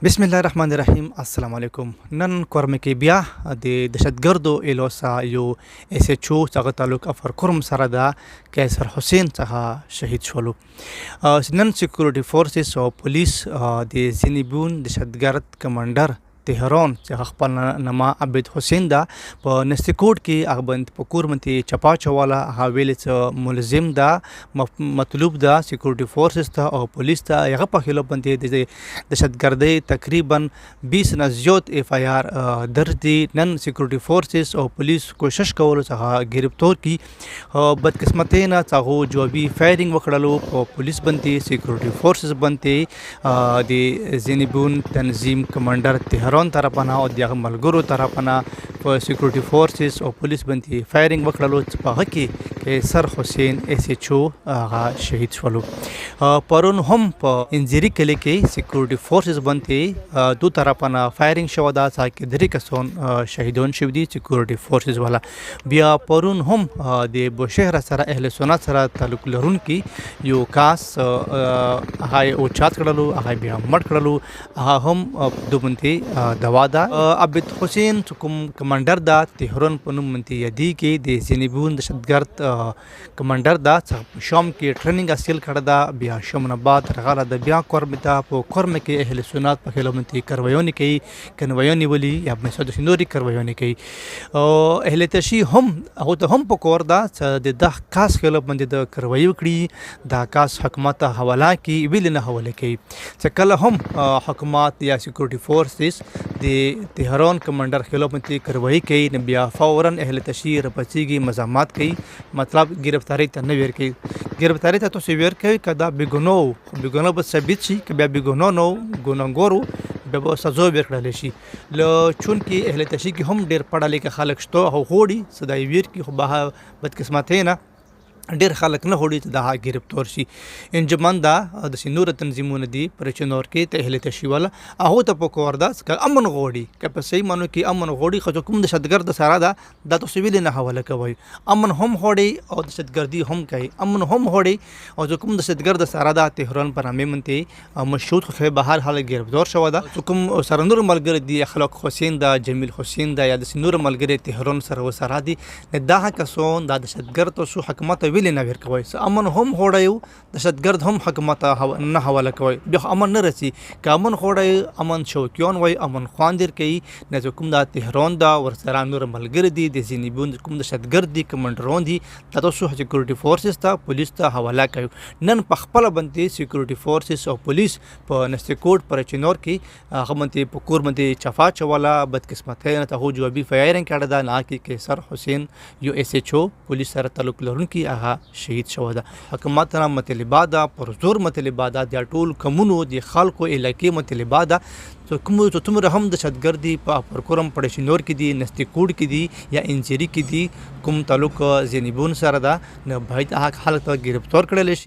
بسم الله الرحمن الرحیم. السلام علیکم. نن کورم کې بیا د دهشتګردو ایلوسا یو اس ایچ او څخه تعلق افرکرم سره دا قیصر حسین څخه شهید شولو. نن سکیورټي فورسز او پولیس د زینبون دهشتګرد کمانډر طهران چې خپل نامه عبد حسین دا په نستی کوټ کې هغه بند په کور منتي چپا چواله هغه ویل چې ملزم دا مطلوب دا سکیورټي فورسز ته او پولیس ته هغه په خلاف باندې د دهشتګردۍ تقریبا 20 نه زیات اف آی آر درج دي. نن سکیورټي فورسز او پولیس کوشش کولو څخه گرفتار کی بدقسمتۍ نه څنګه جوابي فایرینګ وکړلو په پولیس باندې سکیورټي فورسز باندې د زینبون تنظیم کمانډر طهران طرفنا او د ملګرو طرفنا په سکیورټي فورسز او پولیس باندې فایرینګ وکړلو چې په هغه کې قیصر حسین اس ایچ او هغه شهید شولو. پرون هم په انجری کلی کې سکیورټي فورسز باندې دو طرفنا فایرینګ شو دا چې درې کسان شهیدان شوي دي سکیورټي فورسز والا. بیا پرون هم د بوشهر سره اهل سنت سره تعلق لرونکي یو کاس هغه او چات کړلو هغه بیا مړ کړلو هغه هم دوبنتي دوا دا. عبد حسین کوم کمانډر دا طهران په نوم منتي یادی کې د زینبون دهشتګرد کمانډر دا شام کې ټریننګ حاصل کړه دا. بیا شمن آباد رغاله د بیا کورمتا په کورم کې اهل سنت په خلاف منتي کرویونی کوي کنویونی ولی یا مسعود سنوري کرویونی کوي او اهل تشی هم هغه ته هم په کور دا د دغه کاس خلاف باندې د کروي وکړي دا کاس حکومت حواله کی ویل نه حواله کوي چې کله هم حکومت یا سکیورټي فورسز د طهران کمانډر خلاف منتي کروي کوي نه بیا فورا اهل تشهیر پچیږي مزامات کوي مطلب گرفتاری ته نه ور کوي. گرفتاری ته تو سویر کوي کدا بګونو به ثابت شي که بیا بګونو نو ګونګورو به سزا ورکړل شي. ل چون کې اهل تشهیر کې هم ډیر پړه لیکه خلک شته او غوړي صدای ویر کې خو به بدقسمتۍ نه ډیر خلک نه هوړي ته د گرفتار شي. انجمن دا د سنور تنظیمونه دي پاراچنار کې ته اهل تشویل هغه ته په کور دا امن غوړي که په صحیح مانو کې امن غوړي خو کوم د دهشتګرد سره دا د تسویل نه حواله کوي امن هم هوړي او دهشتګردي هم کوي امن هم هوړي او کوم د دهشتګرد سره دا طهران پر نامه منتي مشهود خو به هر حال گرفتار شو دا. کوم سرنور ملګری دي اخلاق حسین دا جمیل حسین دا یا د سنور ملګری طهران سره دي نه دا کسون د دهشتګرد او حکومت ویل نه ور کوي امن هم هوړیو دهشتګرد هم حکومت نه حواله کوي بیا امن نه رسی که امن هوړی امن شوکیان وای امن خواندر کوي نه کوم د طهران دا ورسره نور ملګری دي د زینبون کوم دهشتګرد دي کمانډرون دي تاسو سکیورټي فورسز ته پولیس ته حواله کوي. نن په خپل باندې سکیورټي فورسز او پولیس په نستی کوټ پاراچنار کې هغه باندې په کور باندې چفا چواله بدقسمتۍ نه ته جوابي فایرینګ کړه دا نه کې قیصر حسین یو اس ایچ او پولیس سره تعلق لرونکي هغه شهید شو دا. حکومت را مطالبه دا پر زور مطالبه دا د ټول کمونو د خلکو علاقې مطالبه دا کوم ته تم رحم د دهشتګردي په پرکورم پاراچنار کې دي نستی کوډ کې دي یا انجری کې دي کوم تعلق زینبون سره دا نه باید هغه حالت گرفتار کړل شي.